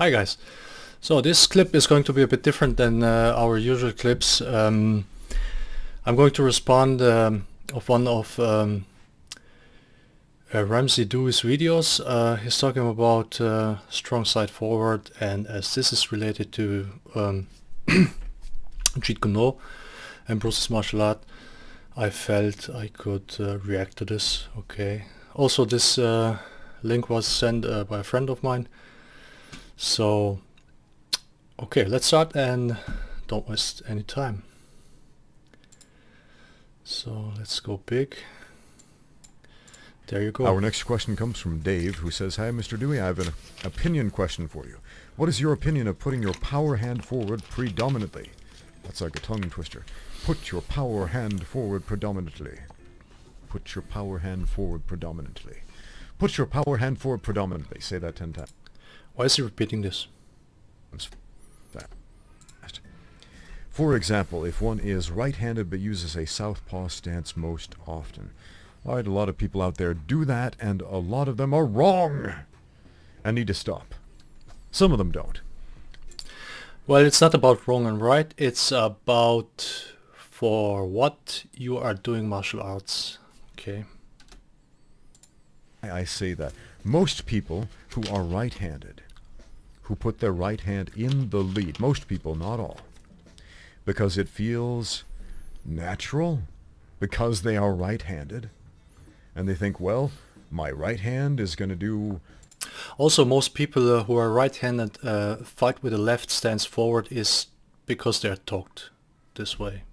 Hi guys. So this clip is going to be a bit different than our usual clips. I'm going to respond of one of Ramsey Dewey's videos. He's talking about strong side forward, and as this is related to Jeet Kune and Bruce's martial art, I felt I could react to this. Okay. Also, this link was sent by a friend of mine. So, okay, let's start and don't waste any time. So let's go big. There you go. Our next question comes from Dave, who says, "Hi, Mr. Dewey. I have an opinion question for you. What is your opinion of putting your power hand forward predominantly?" That's like a tongue twister. Put your power hand forward predominantly. Put your power hand forward predominantly. Put your power hand forward predominantly. Say that 10 times. Why is he repeating this? Fast. For example, if one is right-handed but uses a southpaw stance most often. Alright, a lot of people out there do that, and a lot of them are wrong and need to stop. Some of them don't. Well, it's not about wrong and right, it's about for what you are doing martial arts. Okay. I say that most people who are right-handed, who put their right hand in the lead, most people, not all, because it feels natural, because they are right-handed, and they think, well, my right hand is going to do... Also, most people who are right-handed fight with the left stance forward is because they're taught this way.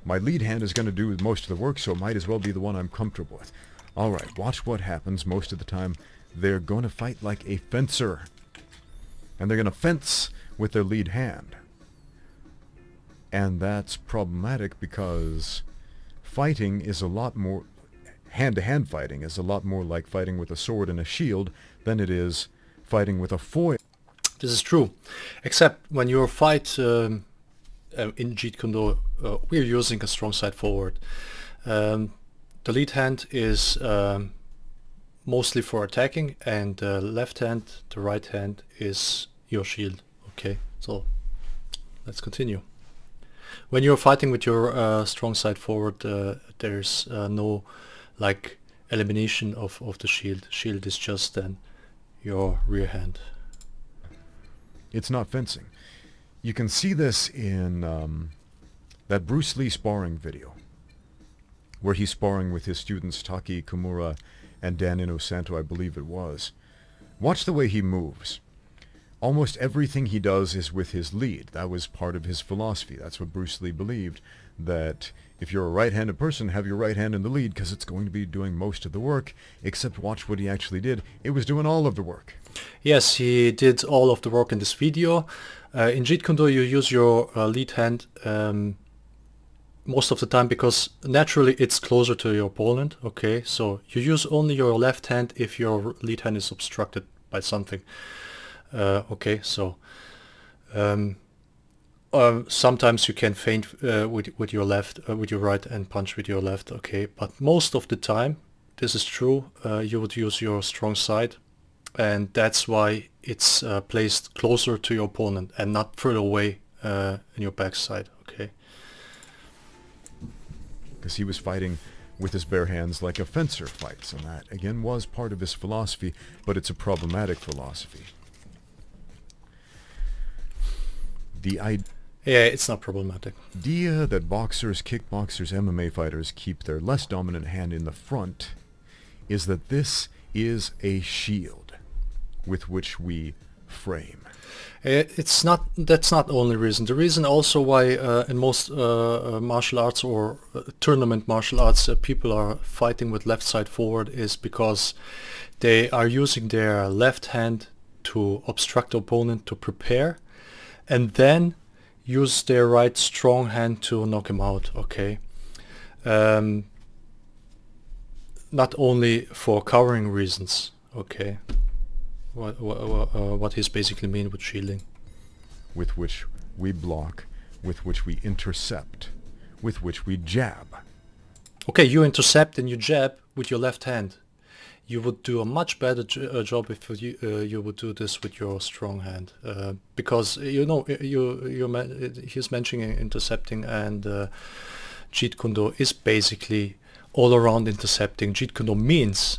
My lead hand is going to do most of the work, so it might as well be the one I'm comfortable with. Alright, watch what happens. Most of the time, they're going to fight like a fencer. And they're going to fence with their lead hand. And that's problematic because fighting is a lot more... hand-to-hand fighting is a lot more like fighting with a sword and a shield than it is fighting with a foil. This is true. Except when you fight in Jeet Kune, we're using a strong side forward. The lead hand is mostly for attacking, and the left hand, the right hand, is your shield. Okay, so let's continue. When you're fighting with your strong side forward, there's no like elimination of the shield. Shield is just then your rear hand. It's not fencing. You can see this in that Bruce Lee sparring video, where he's sparring with his students Taki Kimura and Dan Inosanto, I believe it was. Watch the way he moves. Almost everything he does is with his lead. That was part of his philosophy. That's what Bruce Lee believed, that if you're a right-handed person, have your right hand in the lead because it's going to be doing most of the work, except watch what he actually did. It was doing all of the work. Yes, he did all of the work in this video. In Jeet Kune Do you use your lead hand most of the time because naturally it's closer to your opponent. Okay, so you use only your left hand if your lead hand is obstructed by something. Okay, so sometimes you can feint with your left, with your right, and punch with your left. Okay, but most of the time, this is true, you would use your strong side, and that's why it's placed closer to your opponent and not further away in your backside. Okay. Because he was fighting with his bare hands like a fencer fights, and that again was part of his philosophy, but it's a problematic philosophy. Yeah, it's not problematic. Idea that boxers, kickboxers, MMA fighters keep their less dominant hand in the front is that this is a shield with which we frame. It's not. That's not the only reason. The reason also why in most martial arts or tournament martial arts people are fighting with left side forward is because they are using their left hand to obstruct the opponent to prepare, and then use their right strong hand to knock him out. Okay. Not only for covering reasons. Okay. What he's basically mean with shielding. With which we block, with which we intercept, with which we jab. Okay, you intercept and you jab with your left hand. you would do a much better job if you would do this with your strong hand, because he's mentioning intercepting, and Jeet Kune Do is basically all around intercepting. Jeet Kune Do means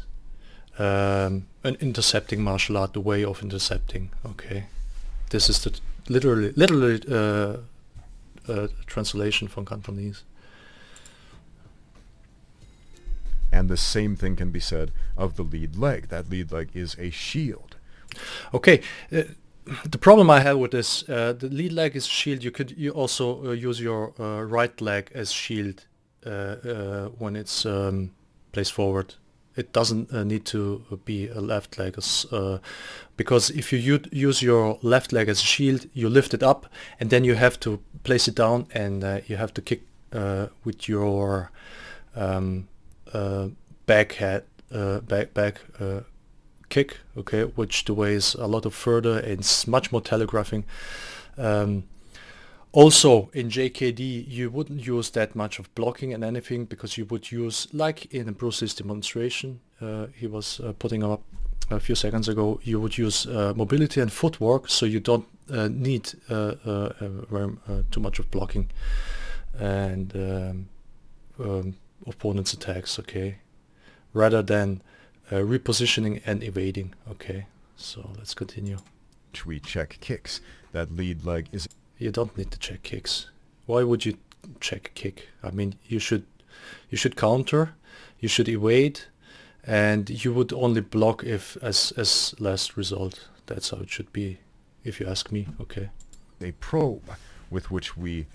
an intercepting martial art, the way of intercepting. Okay, this is the literally translation from Cantonese. And the same thing can be said of the lead leg. That lead leg is a shield. Okay, the problem I have with this, the lead leg is shield. You also use your right leg as shield when it's placed forward. It doesn't need to be a left leg, because if you use your left leg as a shield, you lift it up, and then you have to place it down, and you have to kick with your back kick, okay, which Deweys a lot of further, and it's much more telegraphing. Also in JKD you wouldn't use that much of blocking and anything, because you would use, like in Bruce Lee's demonstration he was putting up a few seconds ago, you would use mobility and footwork, so you don't need too much of blocking and opponent's attacks, okay, rather than repositioning and evading. Okay, so let's continue. We check kicks. That lead leg is... You don't need to check kicks. Why would you check kick? I mean, you should counter, you should evade, and you would only block if as last result. That's how it should be, if you ask me. Okay. A probe with which we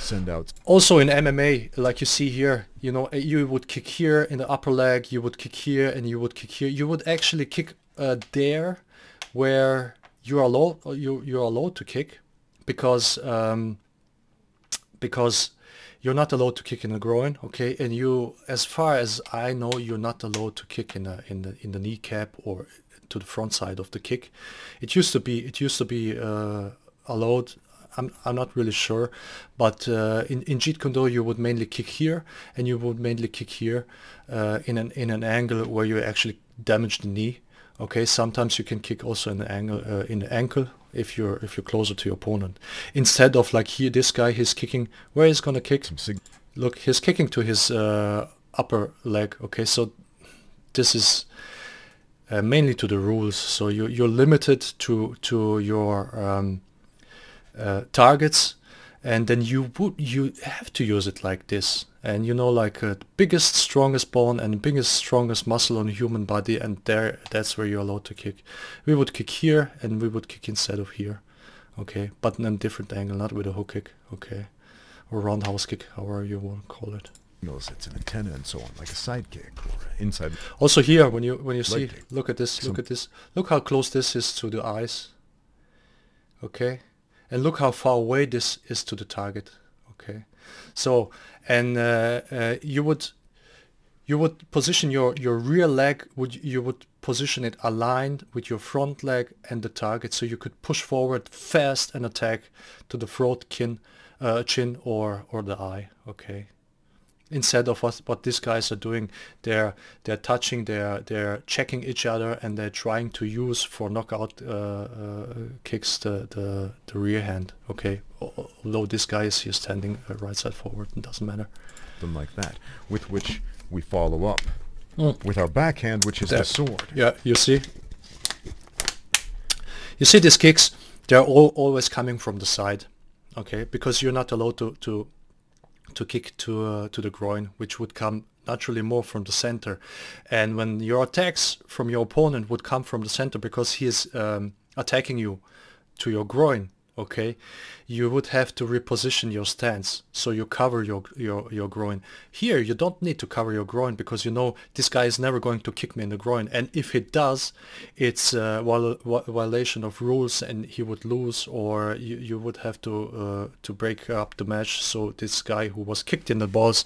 send out. Also in MMA, like you see here, you know, you would kick here in the upper leg, you would kick here, and you would kick here. You would actually kick there where you are allowed to kick, because you're not allowed to kick in the groin, okay? And you, as far as I know, you're not allowed to kick in the kneecap or to the front side of the kick. It used to be allowed. I'm not really sure, but in Jeet Kune Do you would mainly kick here, and you would mainly kick here in an angle where you actually damage the knee. Okay, sometimes you can kick also in the angle in the ankle if you're closer to your opponent. Instead of like here, this guy, he's kicking where he's gonna kick. Look, he's kicking to his upper leg. Okay, so this is mainly to the rules. So you're limited to your targets, and then you have to use it like this. And you know, like the biggest, strongest bone and biggest, strongest muscle on the human body, and that's where you're allowed to kick. We would kick here, and we would kick instead of here, okay, but in a different angle, not with a hook kick, okay, or roundhouse kick, however you want to call it. It's an antenna and so on, like a side kick or inside. Also here, when you see, look at this, look how close this is to the eyes, okay, and look how far away this is to the target, okay. So, and you would position your rear leg, you would position it aligned with your front leg and the target, so you could push forward fast and attack to the throat, chin or the eye, okay. Instead of what these guys are doing, they're touching, they're checking each other, and they're trying to use for knockout kicks the rear hand, okay. Although this guy is here standing right side forward, it doesn't matter. Something like that, with which we follow up with our backhand, which is the sword. Yeah, you see these kicks, they're always coming from the side, okay, because you're not allowed to kick to the groin, which would come naturally more from the center. And when your attacks from your opponent would come from the center, because he is attacking you to your groin, okay, you would have to reposition your stance, so you cover your groin. Here you don't need to cover your groin, because you know this guy is never going to kick me in the groin, and if it does, it's a violation of rules, and he would lose, or you would have to break up the match. So this guy who was kicked in the balls,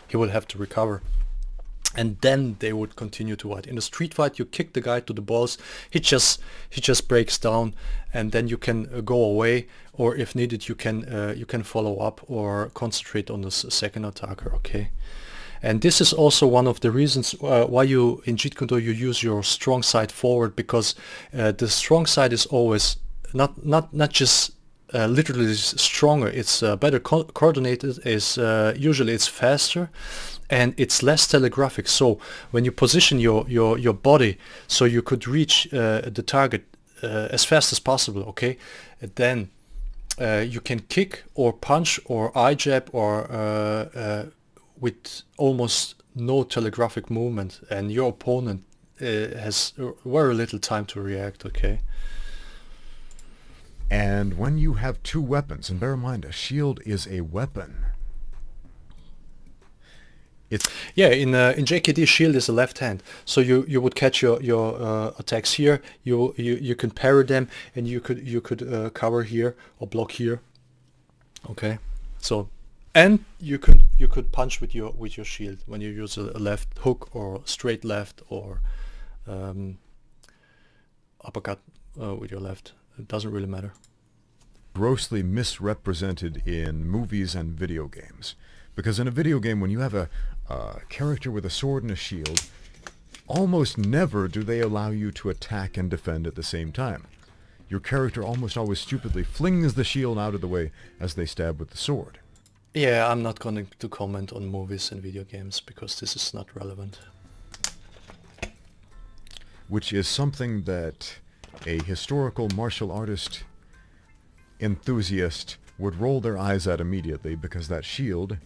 he would have to recover, and then they would continue to fight. In a street fight, you kick the guy to the balls, he just breaks down, and then you can go away, or if needed you can follow up or concentrate on the second attacker, okay. And this is also one of the reasons why you in Jeet Kune Do you use your strong side forward, because the strong side is always not just literally stronger. It's better coordinated. Is usually it's faster, and it's less telegraphic. So when you position your body so you could reach the target as fast as possible, okay, then you can kick or punch or eye jab or with almost no telegraphic movement, and your opponent has very little time to react, okay? And when you have two weapons, and bear in mind, a shield is a weapon. It's in JKD, shield is a left hand, so you would catch your attacks here. You can parry them, and you could cover here or block here. Okay, so and you could punch with your shield when you use a left hook or straight left or uppercut with your left. It doesn't really matter. grossly misrepresented in movies and video games. Because in a video game, when you have a character with a sword and a shield, almost never do they allow you to attack and defend at the same time. Your character almost always stupidly flings the shield out of the way as they stab with the sword. Yeah, I'm not going to comment on movies and video games because this is not relevant. Which is something that a historical martial artist enthusiast would roll their eyes at immediately, because that shield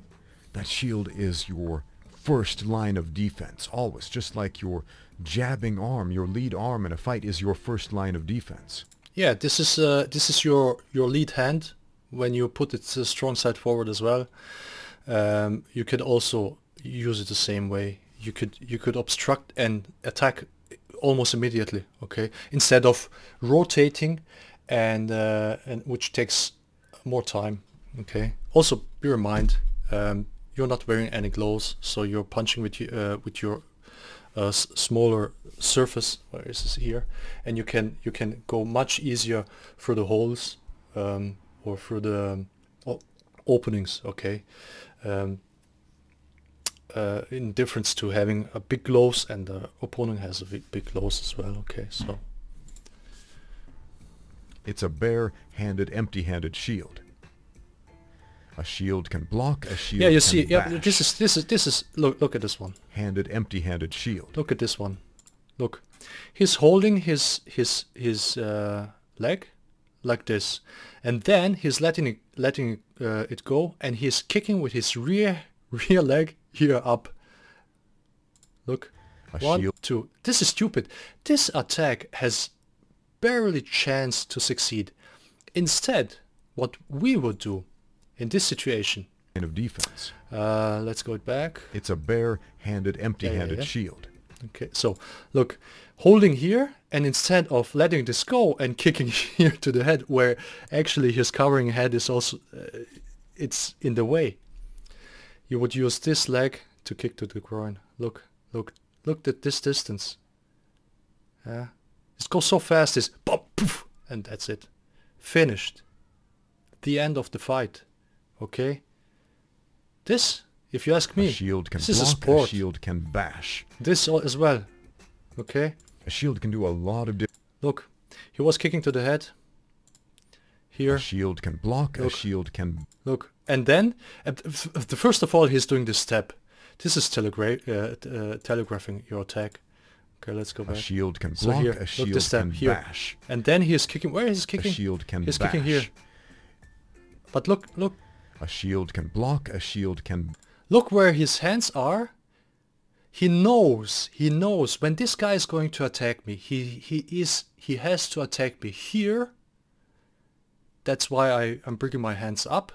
is your first line of defense, always. Just like your jabbing arm, your lead arm in a fight is your first line of defense. Yeah, this is your lead hand when you put it strong side forward as well. You could also use it the same way. You could obstruct and attack almost immediately, okay, instead of rotating and which takes more time, okay. Also bear in mind, you're not wearing any gloves, so you're punching with your smaller surface. Where is this here? And you can go much easier through the holes or through the openings, okay. In difference to having a big gloves, and the opponent has a big gloves as well, okay. So it's a bare-handed, empty-handed shield. A shield can block, a shield yeah, you can see, bash. yeah, this is look at this one. Handed, empty-handed shield. Look at this one. Look, he's holding his leg like this, and then he's letting it go, and he's kicking with his rear leg here up. Look, one, two. This is stupid. This attack has barely chance to succeed. Instead, what we would do in this situation, Line of defense. let's go back. It's a bare-handed, empty-handed yeah. shield. Okay, so look, holding here, and instead of letting this go and kicking here to the head, where actually his covering head is also it's in the way, you would use this leg to kick to the groin. Look at this distance. It goes so fast, this pop, poof, and that's it. Finished. The end of the fight. Okay? This, if you ask me, A shield can this is a block, sport. a shield can bash. This as well. Okay? A shield can do a lot of different... Look, he was kicking to the head. Here. A shield can block, a shield can... Look, and then, first of all, he's doing this step. This is telegraphing your attack. Okay, let's go back. A shield can So block, here, a look, shield the step can here. bash. And then he is kicking. Where is he kicking? A shield can He's bash. kicking here. But look. A shield can block, a shield can... Look where his hands are. He knows when this guy is going to attack me. He has to attack me here. That's why I'm bringing my hands up.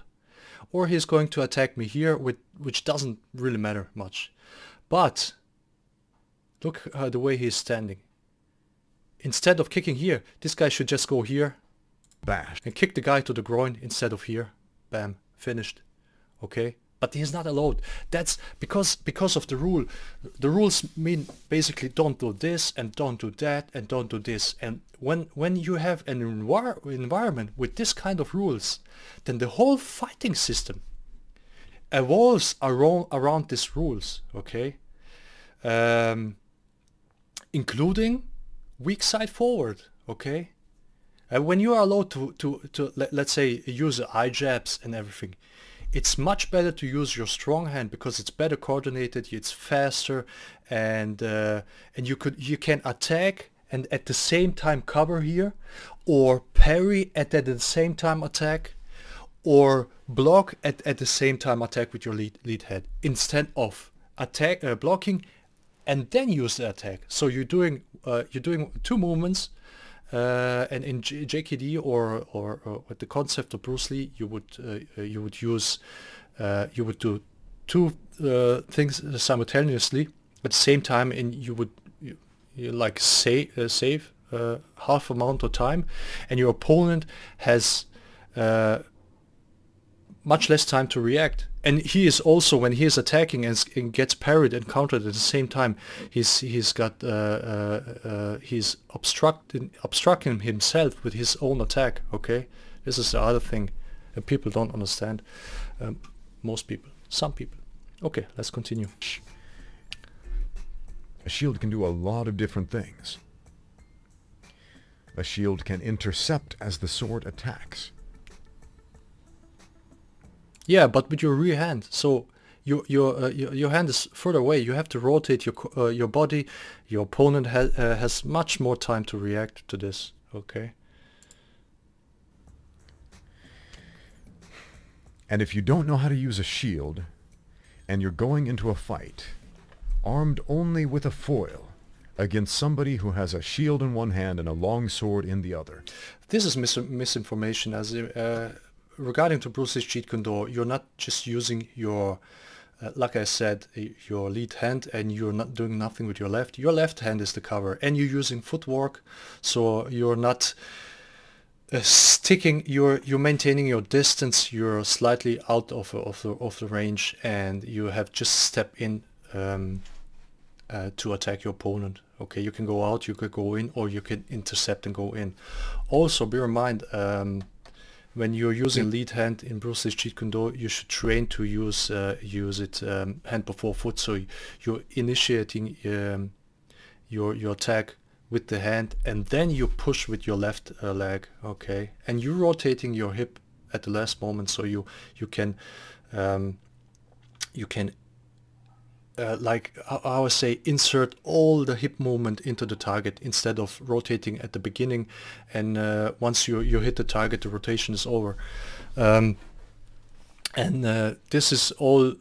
Or he's going to attack me here, which doesn't really matter much. But look the way he's standing. Instead of kicking here, this guy should just go here. bash. And kick the guy to the groin instead of here. Bam. Finished. Okay? But he's not allowed. That's because of the rule. The rules mean basically don't do this and don't do that and don't do this. And when you have an environment with this kind of rules, then the whole fighting system evolves around these rules, okay? Including weak side forward, okay? When you are allowed to let's say use eye jabs and everything, it's much better to use your strong hand because it's better coordinated, it's faster, and you can attack and at the same time cover here, or parry at the same time attack, or block at the same time attack with your lead hand, instead of attack blocking and then use the attack. So you're doing two movements, and in JKD or with the concept of Bruce Lee, you would do two things simultaneously at the same time, and you like save half amount of time, and your opponent has much less time to react. And he is also, when he is attacking and gets parried and countered at the same time, he's obstructing himself with his own attack. Okay, this is the other thing that people don't understand. Most people, some people. Okay, let's continue. A shield can do a lot of different things. A shield can intercept as the sword attacks. Yeah, but with your rear hand, so your hand is further away. You have to rotate your body. Your opponent has much more time to react to this. Okay. And if you don't know how to use a shield, and you're going into a fight, armed only with a foil, against somebody who has a shield in one hand and a long sword in the other. This is misinformation, as regarding to Bruce Lee's Jeet Kune Do, you're not just using your, like I said, your lead hand, and you're not doing nothing with your left. Your left hand is the cover, and you're using footwork, so you're not sticking. You're maintaining your distance. You're slightly out of the range, and you have just step in to attack your opponent. Okay, you can go out, you could go in, or you can intercept and go in. Also, bear in mind, when you're using lead hand in Bruce Lee's Jeet Kune Do, you should train to use it hand before foot. So you're initiating your attack with the hand, and then you push with your left leg. Okay, and you're rotating your hip at the last moment, so you can like I would say, insert all the hip movement into the target instead of rotating at the beginning, and once you hit the target, the rotation is over. And this is all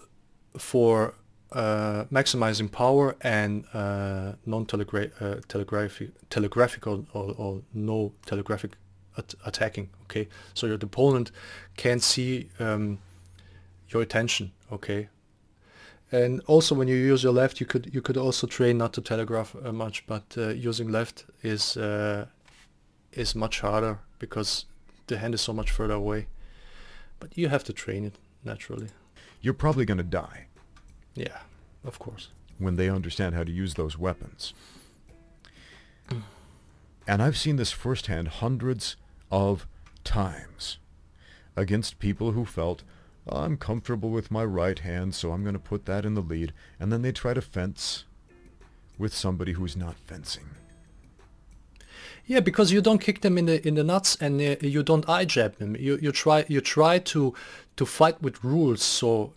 for maximizing power and telegraphical or no telegraphic attacking. Okay, so your opponent can see your attention. Okay. And also, when you use your left, you could also train not to telegraph much, but using left is much harder because the hand is so much further away. But you have to train it naturally. You're probably going to die. Yeah, of course. When they understand how to use those weapons. And I've seen this firsthand hundreds of times against people who felt, I'm comfortable with my right hand, so I'm going to put that in the lead. And then they try to fence with somebody who's not fencing. Yeah, because you don't kick them in the nuts, and you don't eye jab them. You try to fight with rules. So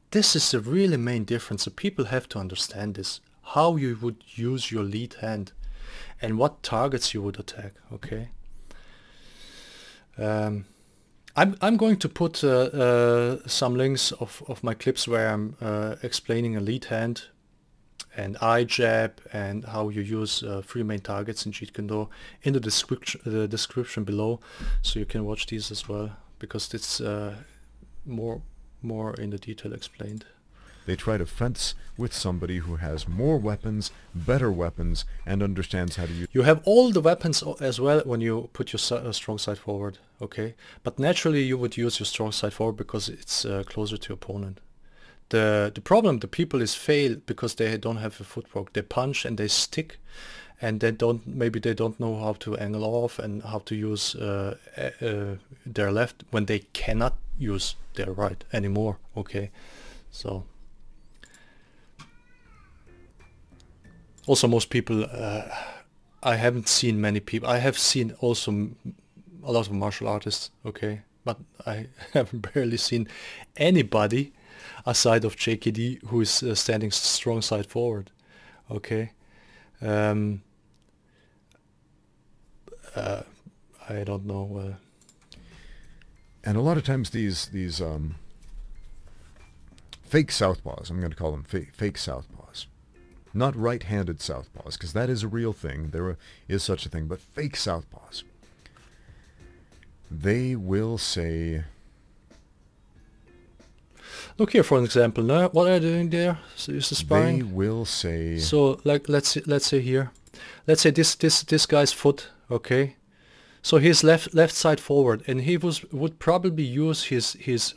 this is the really main difference. So people have to understand this, how you would use your lead hand and what targets you would attack. Okay. I'm going to put some links of my clips where I'm explaining a lead hand and eye jab and how you use three main targets in Jeet Kune Do in the description below, so you can watch these as well, because it's more in the detail explained. They try to fence with somebody who has more weapons, better weapons, and understands how to use. You have all the weapons as well when you put your strong side forward, okay? But naturally you would use your strong side forward because it's closer to your opponent. The problem the people is fail because they don't have a footwork. They punch and they stick, and maybe they don't know how to angle off and how to use their left when they cannot use their right anymore. Okay, so also most people, I haven't seen many people. I have seen also a lot of martial artists, okay, but I have barely seen anybody aside of JKD who is standing strong side forward. Okay, I don't know. And a lot of times these fake southpaws, I'm going to call them fake southpaws, not right-handed southpaws, because that is a real thing. There is such a thing, but fake southpaws. They will say, look here for an example. Now, what are you doing there? So is the sparring? They will say. So like let's say here, let's say this guy's foot. Okay, so he's left side forward, and he would probably use his.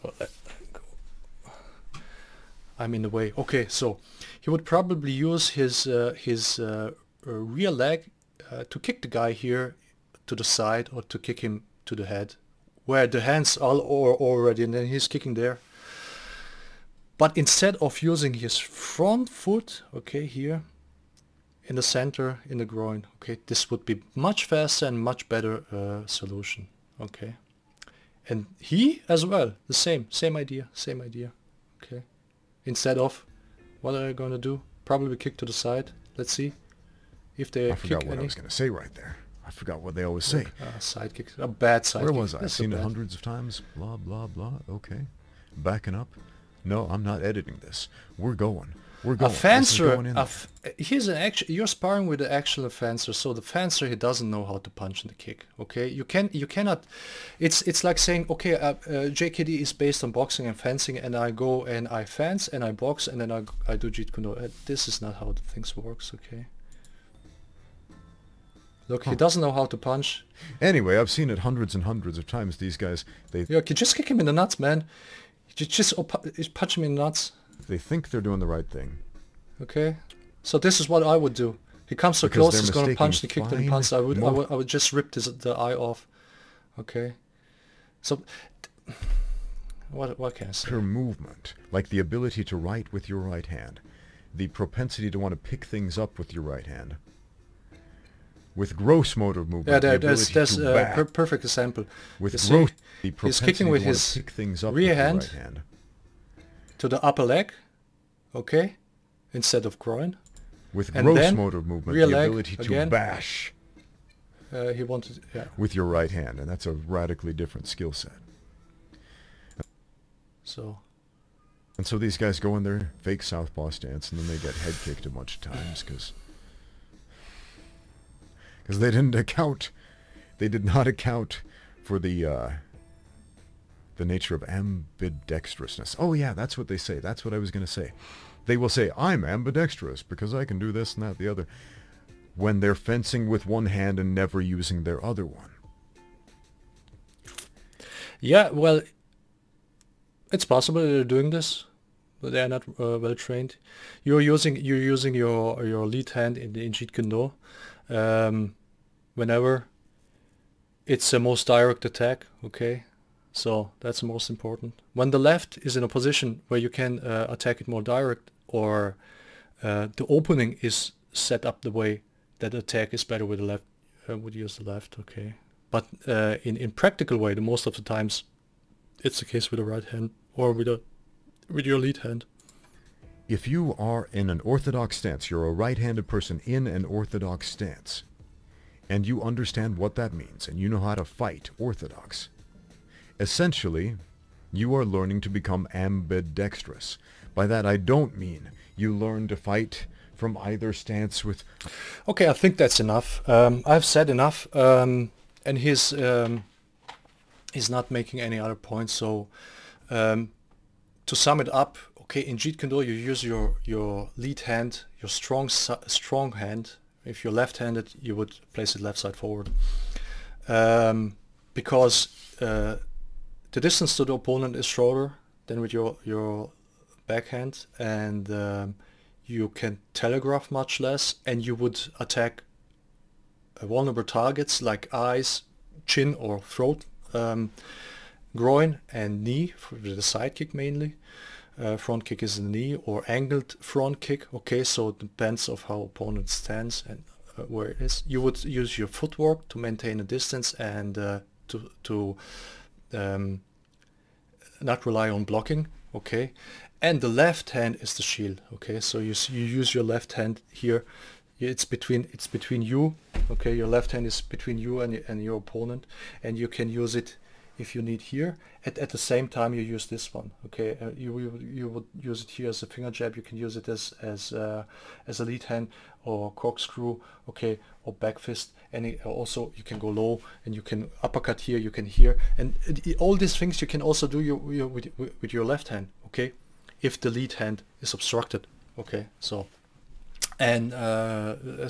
I'm in the way. Okay, so he would probably use his rear leg to kick the guy here to the side, or to kick him to the head, where the hands are already, and then he's kicking there. But instead of using his front foot, okay, here in the center, in the groin, okay, this would be much faster and much better solution, okay. And he as well, the same idea, okay. Instead of, what are you going to do? Probably kick to the side. Let's see if they I forgot what I was going to say right there. I forgot what they always say. Side kick, a bad side Where kick. was I? I've seen it hundreds of times. Blah, blah, blah. Okay. Backing up. No, I'm not editing this. We're going. We're going. A fencer, here's an actual. You're sparring with the actual fencer, so the fencer, he doesn't know how to punch and the kick. Okay, you cannot. It's like saying, okay, JKD is based on boxing and fencing, and I go and I fence and I box and then I do Jeet Kune. This is not how the things works. Okay. Look, he doesn't know how to punch. Anyway, I've seen it hundreds and hundreds of times. These guys, they. Yeah, you just kick him in the nuts, man. Just punch him in the nuts. They think they're doing the right thing. Okay, so this is what I would do. He comes so close, he's going to punch the kick and punch. I would just rip the eye off. Okay, so what can I say? Pure movement, like the ability to write with your right hand, the propensity to want to pick things up with your right hand. With gross motor movement, yeah, there's a perfect example. With gross, the propensity he's kicking with his pick things up rear with hand, right hand to the upper leg, okay, instead of groin. With and gross motor movement, rear the leg ability to again. bash He wanted, yeah, with your right hand, and that's a radically different skill set. So. And so these guys go in their fake southpaw stance, and then they get head kicked a bunch of times because they didn't account. They did not account for the nature of ambidextrousness. Oh yeah, that's what they say. That's what I was going to say. They will say, I'm ambidextrous because I can do this and that, the other, when they're fencing with one hand and never using their other one. Yeah, well, it's possible they're doing this, but they're not well trained. You're using your lead hand in Jeet Kune whenever it's the most direct attack. Okay. So that's the most important. When the left is in a position where you can attack it more direct, or the opening is set up the way that attack is better with the left, would use the left, okay. But in practical way, the most of the times, it's the case with the right hand or with your lead hand. If you are in an orthodox stance, you're a right-handed person in an orthodox stance, and you understand what that means, and you know how to fight orthodox, essentially, you are learning to become ambidextrous. By that I don't mean you learn to fight from either stance with... Okay, I think that's enough. I've said enough, and he's not making any other points. So to sum it up, okay, in Jeet Kune you use your lead hand, your strong hand. If you're left-handed, you would place it left side forward, because the distance to the opponent is shorter than with your backhand, and you can telegraph much less, and you would attack vulnerable targets like eyes, chin or throat, groin and knee for the side kick mainly. Front kick is the knee or angled front kick. Okay, so it depends of how opponent stands and where it is. You would use your footwork to maintain a distance and to not rely on blocking. Okay, and the left hand is the shield. Okay, so you use your left hand here. It's between you. Okay, your left hand is between you and your opponent, and you can use it if you need here. At the same time, you use this one. Okay, you would use it here as a finger jab. You can use it as a lead hand or corkscrew. Okay, or back fist. And also you can go low and you can uppercut here. You can here, and all these things you can also do with your left hand. Okay, if the lead hand is obstructed. Okay, so. And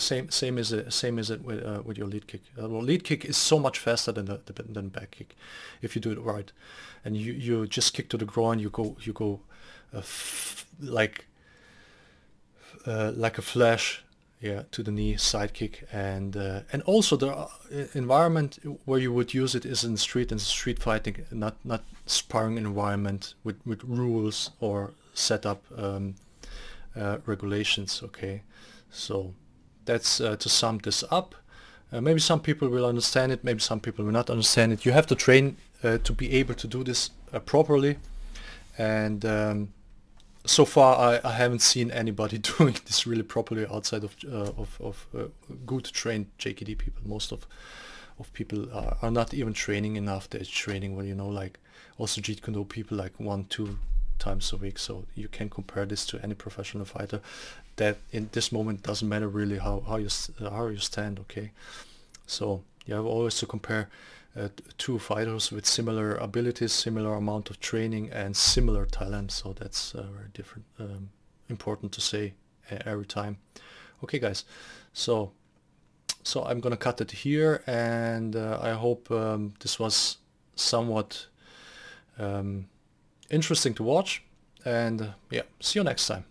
same as it with your lead kick. Well, lead kick is so much faster than back kick, if you do it right. And you just kick to the groin. You go like a flash, yeah, to the knee, side kick, and also the environment where you would use it is in street and street fighting, not sparring environment with rules or setup. Regulations. Okay, so that's to sum this up. Maybe some people will understand it, maybe some people will not understand it. You have to train to be able to do this properly, and so far I haven't seen anybody doing this really properly outside of good trained JKD people. Most of people are not even training enough. They're training, well, you know, like also Jeet Kune Do people like 1-2 times a week, so you can compare this to any professional fighter. That in this moment doesn't matter really how you stand. Okay, so you have always to compare two fighters with similar abilities, similar amount of training, and similar talent. So that's very different, important to say every time. Okay, guys, so I'm gonna cut it here, and I hope this was somewhat interesting to watch, and yeah, see you next time.